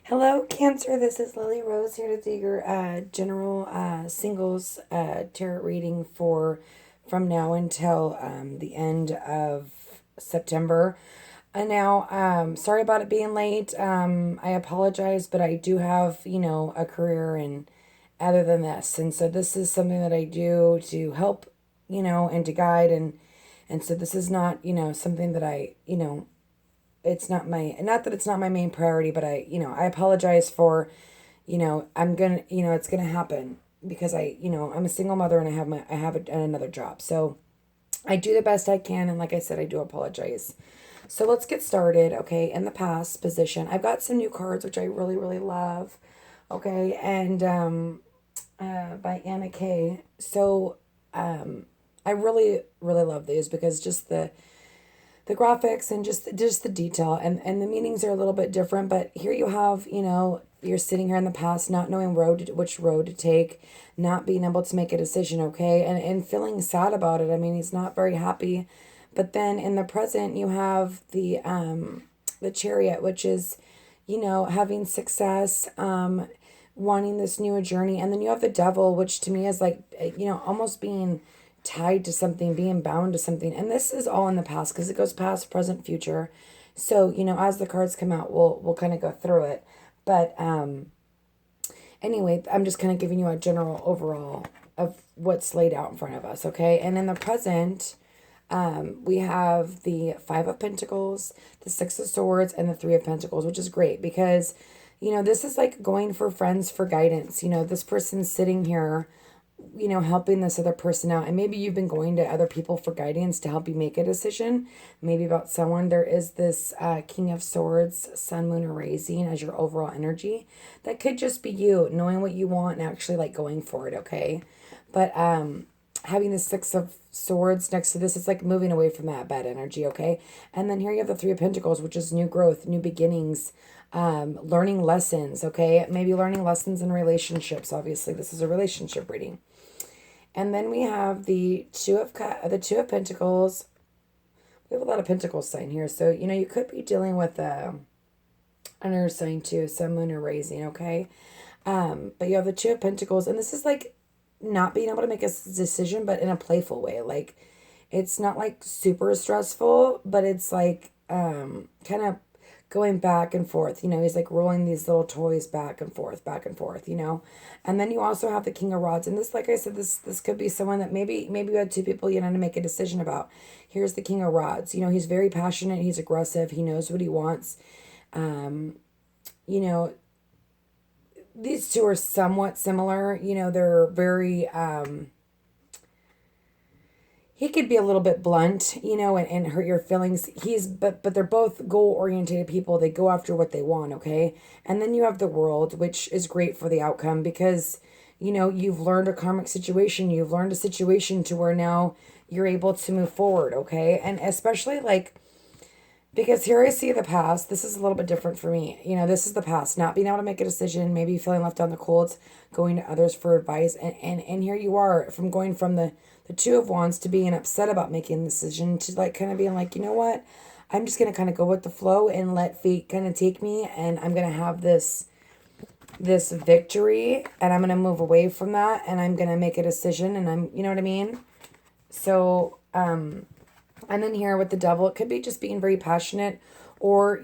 Hello, Cancer. This is Lily Rose here to do your general singles tarot reading for from now until the end of September. And now, sorry about it being late. I apologize, but I do have, a career and other than this. And so this is something that I do to help, and to guide. And so this is not, something that it's not my, not that it's not my main priority, but I apologize for, I'm gonna, it's gonna happen because I'm a single mother and I have another job. So I do the best I can. And like I said, I do apologize. So let's get started. Okay. In the past position, I've got some new cards, which I really, really love. Okay. And, by Anna Kay. So, I really, really love these because just the graphics and just the detail and the meanings are a little bit different, but here you have, you're sitting here in the past not knowing which road to take, not being able to make a decision, okay, and feeling sad about it. I mean, he's not very happy. But then in the present you have the Chariot, which is, having success, wanting this new journey. And then you have the Devil, which to me is like, almost being tied to something, being bound to something. And this is all in the past because it goes past, present, future. So, as the cards come out, we'll kind of go through it. But anyway, I'm just kind of giving you a general overall of what's laid out in front of us, okay? And in the present, we have the Five of Pentacles, the Six of Swords, and the Three of Pentacles, which is great because, this is like going for friends for guidance. This person's sitting here, helping this other person out. And maybe you've been going to other people for guidance to help you make a decision, maybe about someone. There is this King of Swords, Sun, Moon, or Rising as your overall energy. That could just be you knowing what you want and actually like going for it, okay? But having the Six of Swords next to this, it's like moving away from that bad energy, okay? And then here you have the Three of Pentacles, which is new growth, new beginnings, learning lessons, okay? Maybe learning lessons in relationships. Obviously, this is a relationship reading. And then we have the Two of Pentacles. We have a lot of Pentacles sign here. So, you could be dealing with another sign too, Sun, Moon, or Rising, okay? But you have the Two of Pentacles. And this is like not being able to make a decision, but in a playful way. Like, it's not like super stressful, but it's like kind of going back and forth. He's like rolling these little toys back and forth. And then you also have the King of Rods. And this, like I said, this could be someone that maybe you had two people, to make a decision about. Here's the King of Rods. He's very passionate. He's aggressive. He knows what he wants. You know, these two are somewhat similar. They're very, he could be a little bit blunt, and hurt your feelings. But they're both goal oriented people. They go after what they want, okay? And then you have the World, which is great for the outcome because, you've learned a karmic situation. You've learned a situation to where now you're able to move forward, okay? And especially like, because here I see the past. This is a little bit different for me. This is the past, not being able to make a decision, maybe feeling left on the cold, going to others for advice. And here you are from going from the Two of Wands to being upset about making a decision to like kind of being like, you know what? I'm just going to kind of go with the flow and let fate kind of take me. And I'm going to have this victory and I'm going to move away from that. And I'm going to make a decision and you know what I mean? So, and then here with the Devil, it could be just being very passionate or,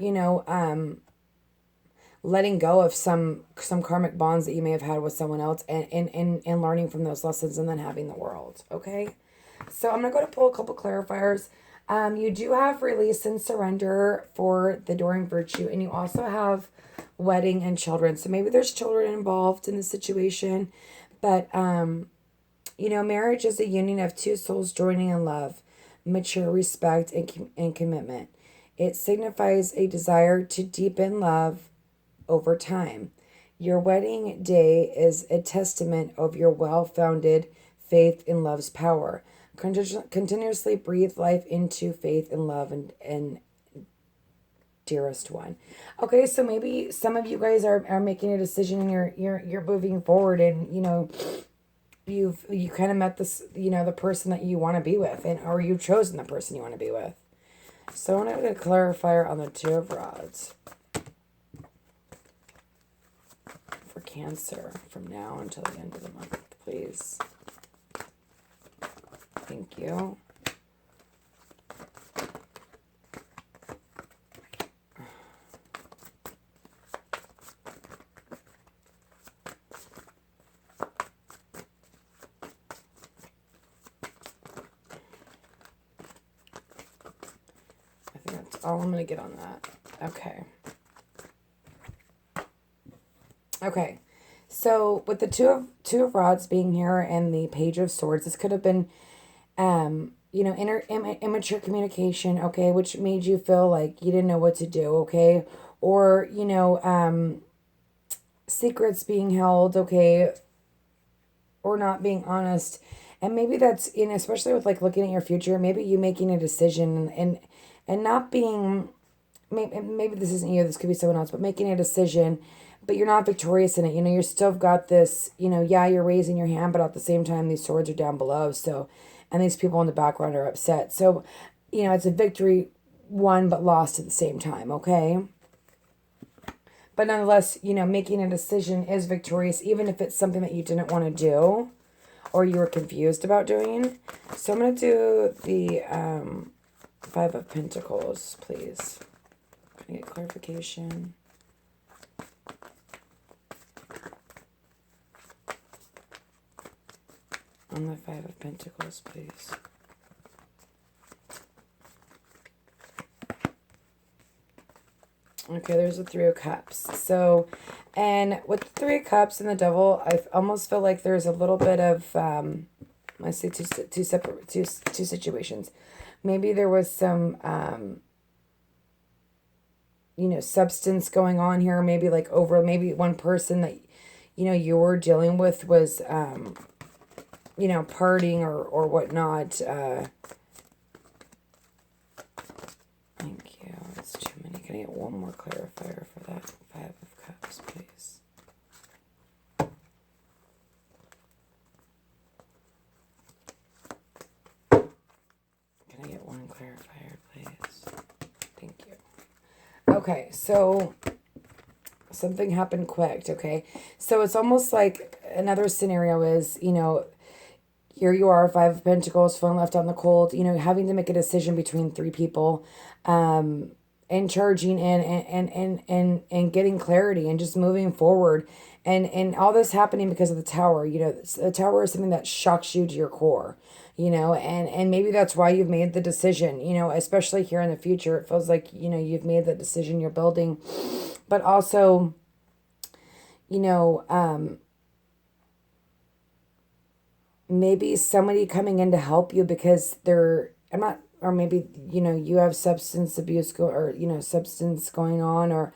letting go of some karmic bonds that you may have had with someone else and learning from those lessons and then having the World, okay? So I'm going to go to pull a couple clarifiers. You do have release and surrender for the Adoring Virtue, and you also have wedding and children. So maybe there's children involved in the situation, but, marriage is a union of two souls joining in love, mature respect, and commitment. It signifies a desire to deepen love over time. Your wedding day is a testament of your well-founded faith in love's power. Continuously breathe life into faith and love and dearest one. Okay, so maybe some of you guys are making a decision and you're moving forward and you kind of met this, the person that you want to be with or you've chosen the person you want to be with. So I'm going to clarify on the Two of Rods. Cancer from now until the end of the month, please. Thank you. I think that's all I'm going to get on that. Okay. Okay. So with the two of rods being here and the Page of Swords, this could have been, you know, immature communication, okay, which made you feel like you didn't know what to do, okay, or, you know, secrets being held, okay, or not being honest. And maybe that's, you know, especially with like looking at your future, maybe you making a decision and not being, maybe this isn't you, this could be someone else, but making a decision, but you're not victorious in it. You know, you're still got this, you know, yeah, you're raising your hand, but at the same time, these swords are down below. So, and these people in the background are upset. So, you know, it's a victory won, but lost at the same time. Okay. But nonetheless, you know, making a decision is victorious, even if it's something that you didn't want to do or you were confused about doing. So I'm going to do the Five of Pentacles, please. Can I get clarification? On the Five of Pentacles, please. Okay, there's the Three of Cups. So, and with the Three of Cups and the Devil, I almost feel like there's a little bit of, I see two situations. Maybe there was some, you know, substance going on here. Maybe like maybe one person that, you know, you were dealing with was, you know, partying or whatnot. Thank you. That's too many. Can I get one more clarifier for that? Five of Cups, please. Can I get one clarifier, please? Thank you. Okay, so something happened quick, okay? So it's almost like another scenario is, you know, here you are, Five of Pentacles, feeling left out in the cold, you know, having to make a decision between three people, and charging and getting clarity and just moving forward. And all this happening because of the Tower. You know, the Tower is something that shocks you to your core, you know, and maybe that's why you've made the decision, you know, especially here in the future. It feels like, you know, you've made the decision, you're building, but also, you know, maybe somebody coming in to help you because they're, I'm not, or maybe, you know, you have substance abuse or, you know, substance going on, or,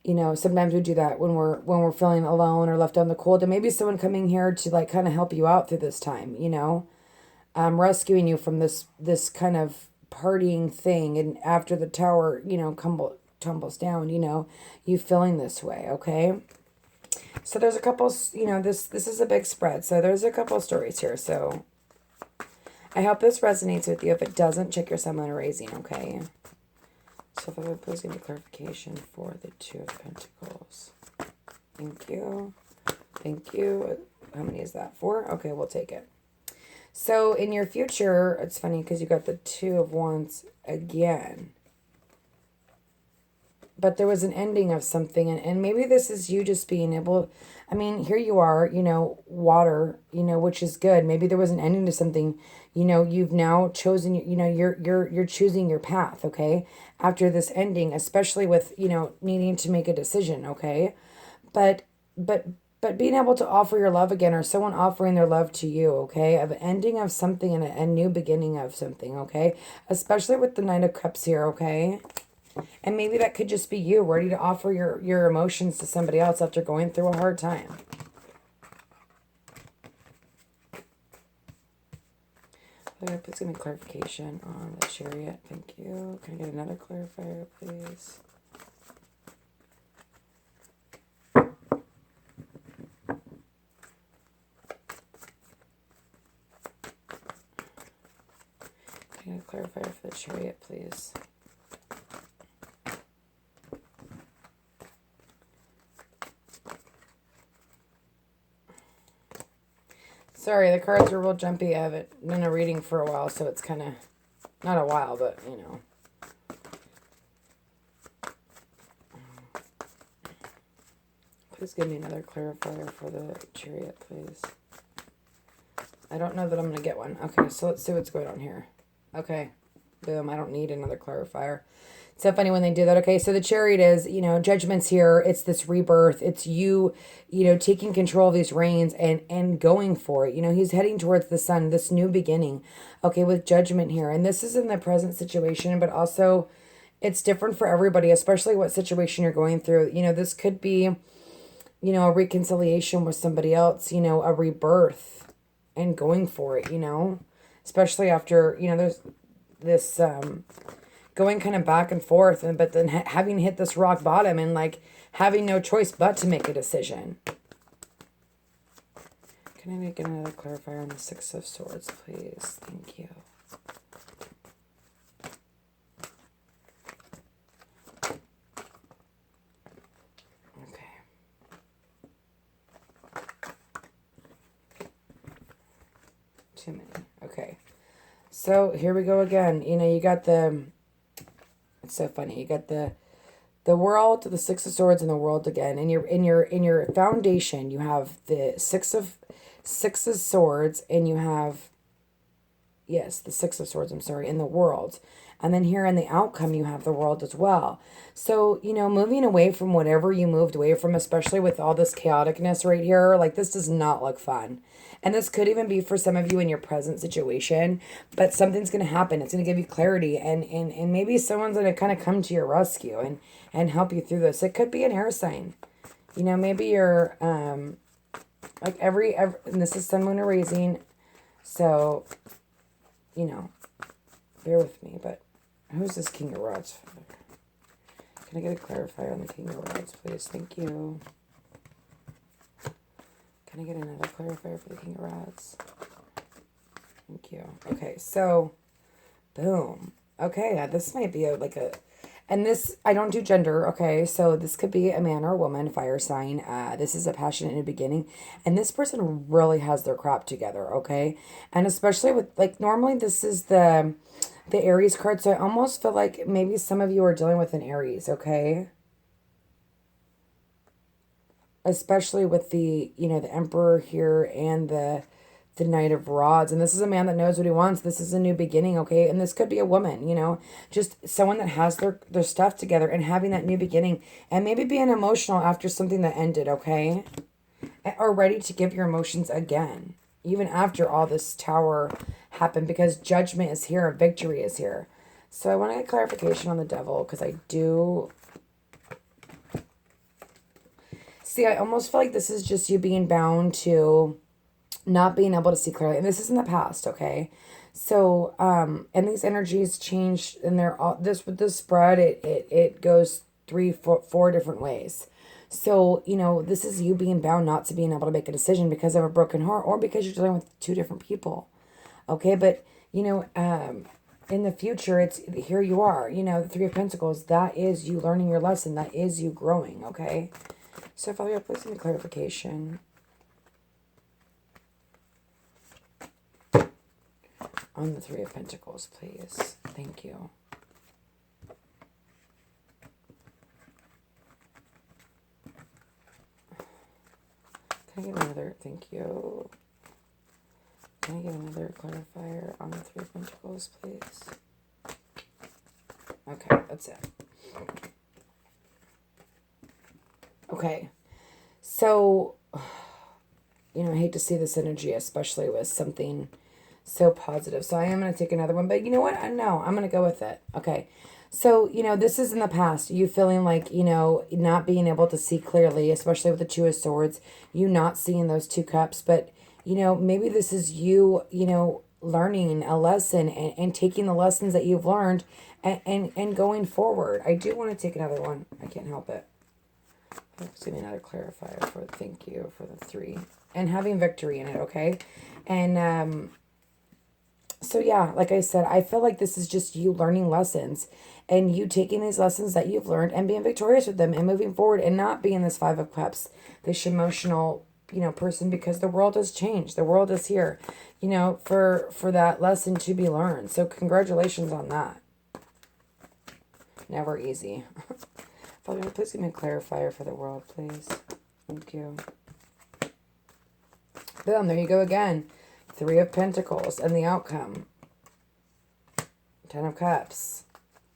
you know, sometimes we do that when we're feeling alone or left out in the cold, and maybe someone coming here to like kind of help you out through this time, you know, rescuing you from this kind of partying thing. And after the Tower, you know, tumbles down, you know, you feeling this way. Okay. So there's a couple, you know, this is a big spread. So there's a couple stories here. So I hope this resonates with you. If it doesn't, check your Sun, Moon, or Rising, okay? So if I would please give me clarification for the Two of Pentacles. Thank you. Thank you. How many is that? 4? Okay, we'll take it. So in your future, it's funny because you got the Two of Wands again. But there was an ending of something, and maybe this is you just being able, I mean, here you are, you know, water, you know, which is good. Maybe there was an ending to something, you know, you've now chosen, you know, you're choosing your path, okay, after this ending, especially with, you know, needing to make a decision, okay, but being able to offer your love again, or someone offering their love to you, okay, of an ending of something and a new beginning of something, okay, especially with the Knight of Cups here, okay. And maybe that could just be you ready to offer your emotions to somebody else after going through a hard time. Okay, please give me clarification on the Chariot. Thank you. Can I get another clarifier, please? Can I get a clarifier for the Chariot, please? Sorry, the cards are real jumpy. I haven't been a reading for a while, so it's kind of, not a while, but, you know. Please give me another clarifier for the Chariot, please. I don't know that I'm going to get one. Okay, so let's see what's going on here. Okay, boom, I don't need another clarifier. It's so funny when they do that. Okay, so the Chariot is, you know, Judgment's here. It's this rebirth. It's you, you know, taking control of these reins and going for it. You know, he's heading towards the sun, this new beginning. Okay, with Judgment here. And this is in the present situation, but also it's different for everybody, especially what situation you're going through. You know, this could be, you know, a reconciliation with somebody else, you know, a rebirth and going for it, you know, especially after, you know, there's this going kind of back and forth, and but then having hit this rock bottom and like having no choice but to make a decision. Can I make another clarifier on the Six of Swords, please? Thank you. Too many. Okay. So here we go again. You know, you got the, it's so funny. You got the world, the Six of Swords, and the world again. In your foundation, you have the Six of Swords, and you have, yes, the Six of Swords, I'm sorry, in the world. And then here in the outcome, you have the world as well. So, you know, moving away from whatever you moved away from, especially with all this chaoticness right here, like this does not look fun. And this could even be for some of you in your present situation, but something's going to happen. It's going to give you clarity, and maybe someone's going to kind of come to your rescue and help you through this. It could be an air sign. You know, maybe you're, like every and this is Sun, Moon, or Rising. So, you know, bear with me, but who's this King of Rods? Can I get a clarifier on the King of Rods, please? Thank you. Can I get another clarifier for the King of Rods? Thank you. Okay, so, boom. Okay, this might be and this, I don't do gender, okay? So this could be a man or a woman, fire sign. This is a passionate new beginning. And this person really has their crap together, okay? And especially with, like, normally this is the Aries card. So I almost feel like maybe some of you are dealing with an Aries, okay? Especially with the, you know, the Emperor here and the Knight of Rods. And this is a man that knows what he wants. This is a new beginning, okay? And this could be a woman, you know, just someone that has their stuff together and having that new beginning, and maybe being emotional after something that ended, okay? Or ready to give your emotions again, even after all this Tower happened, because Judgment is here and victory is here. So I want to get clarification on the Devil, because I do... See, I almost feel like this is just you being bound to not being able to see clearly. And this is in the past, okay? So, and these energies change, and they're all, with this spread, it goes 3, 4 different ways. So, you know, this is you being bound not to being able to make a decision because of a broken heart, or because you're dealing with 2 different people, okay? But, you know, in the future, it's, here you are, you know, the 3 of Pentacles, that is you learning your lesson, that is you growing, okay? So, Father, please give me clarification on the 3 of Pentacles, please. Thank you. Can I get another, thank you. Can I get another clarifier on the 3 of Pentacles, please? Okay, that's it. Okay, so, you know, I hate to see this energy, especially with something so positive. So I am going to take another one, but you know what? No, I'm going to go with it. Okay. So, you know, this is in the past. You feeling like, you know, not being able to see clearly, especially with the 2 of Swords, you not seeing those 2 cups, but, you know, maybe this is you, you know, learning a lesson and taking the lessons that you've learned and going forward. I do want to take another one. I can't help it. Give me another clarifier for, thank you, for the 3. And having victory in it, okay? And, so yeah, like I said, I feel like this is just you learning lessons and you taking these lessons that you've learned and being victorious with them and moving forward and not being this 5 of Cups, this emotional person, because the world has changed. The world is here, for that lesson to be learned. So congratulations on that. Never easy. Father, please give me a clarifier for the world, please. Thank you. Boom, there you go again. 3 of Pentacles and the outcome. 10 of Cups.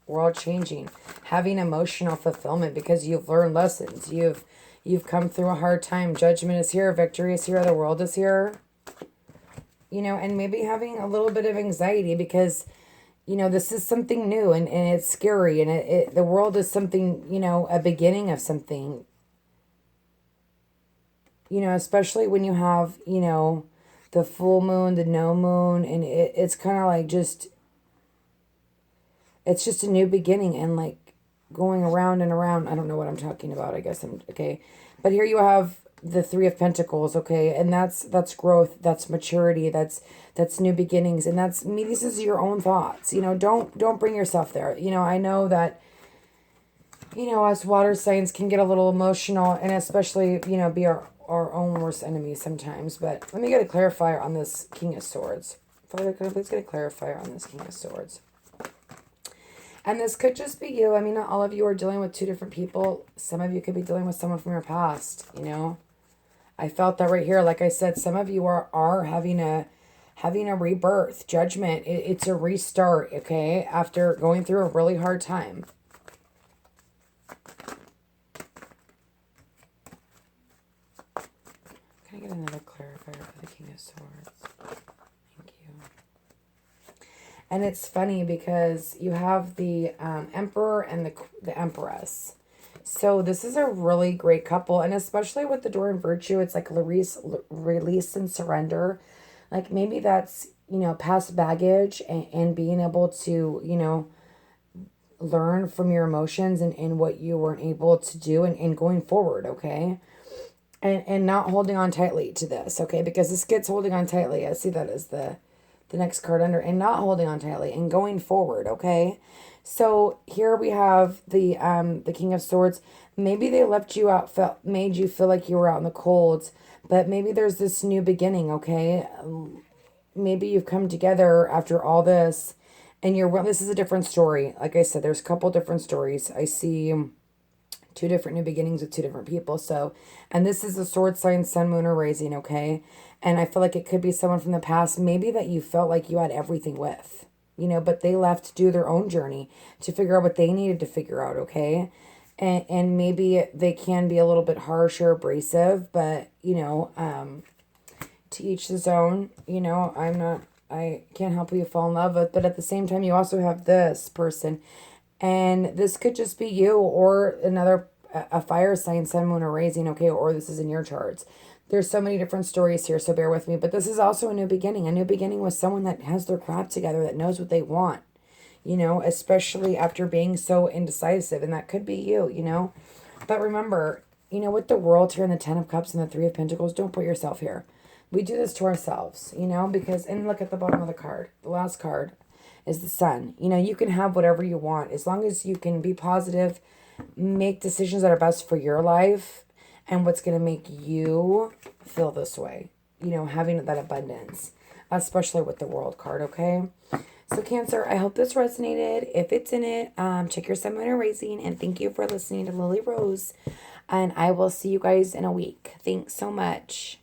World changing. Having emotional fulfillment because you've learned lessons. You've come through a hard time. Judgment is here. Victory is here. The world is here. And maybe having a little bit of anxiety because, this is something new and it's scary. And the world is something, a beginning of something. Especially when you have, the full moon, the no moon, and it's kind of like it's just a new beginning and like going around and around. I don't know what I'm talking about. I guess I'm okay. But here you have the 3 of Pentacles, okay? And that's growth, that's maturity, that's new beginnings, and that's me. This is your own thoughts. Don't bring yourself there. I know that us water signs can get a little emotional and especially, be our own worst enemies sometimes. But let me get a clarifier on this King of Swords. Father, could I please get a clarifier on this King of Swords? And this could just be you. I mean, not all of you are dealing with 2 different people. Some of you could be dealing with someone from your past, I felt that right here. Like I said, some of you are having a rebirth, judgment. It's a restart, okay? After going through a really hard time. Can I get another clarifier for the King of Swords? Thank you. And it's funny because you have the Emperor and the Empress. So this is a really great couple. And especially with the Door and Virtue, it's like release and surrender. Like maybe that's, past baggage and being able to, learn from your emotions and what you weren't able to do and going forward, okay? And not holding on tightly to this, okay? Because this gets holding on tightly. I see that as the next card under. And not holding on tightly and going forward, okay? So here we have the King of Swords. Maybe they left you out, made you feel like you were out in the cold. But maybe there's this new beginning, okay? Maybe you've come together after all this. And this is a different story. Like I said, there's a couple different stories. I see 2 different new beginnings with 2 different people. So, and this is a sword sign, sun, moon, or rising, okay? And I feel like it could be someone from the past, maybe that you felt like you had everything with, but they left to do their own journey to figure out what they needed to figure out, okay? And maybe they can be a little bit harsh or abrasive, but, to each his own. I can't help who you fall in love with, but at the same time, you also have this person. And this could just be you or a fire sign, sun, moon, or rising, okay? Or this is in your charts. There's so many different stories here, so bear with me. But this is also a new beginning with someone that has their crap together, that knows what they want, especially after being so indecisive. And that could be you. But remember, with the World here and the 10 of Cups and the 3 of Pentacles, don't put yourself here. We do this to ourselves, because, and look at the bottom of the card. The last card is the Sun. You can have whatever you want as long as you can be positive, make decisions that are best for your life and what's going to make you feel this way, having that abundance, especially with the World card, okay? So Cancer, I hope this resonated. If it's in it, check your sun, moon, or rising, and thank you for listening to Lily Rose, and I will see you guys in a week. Thanks so much.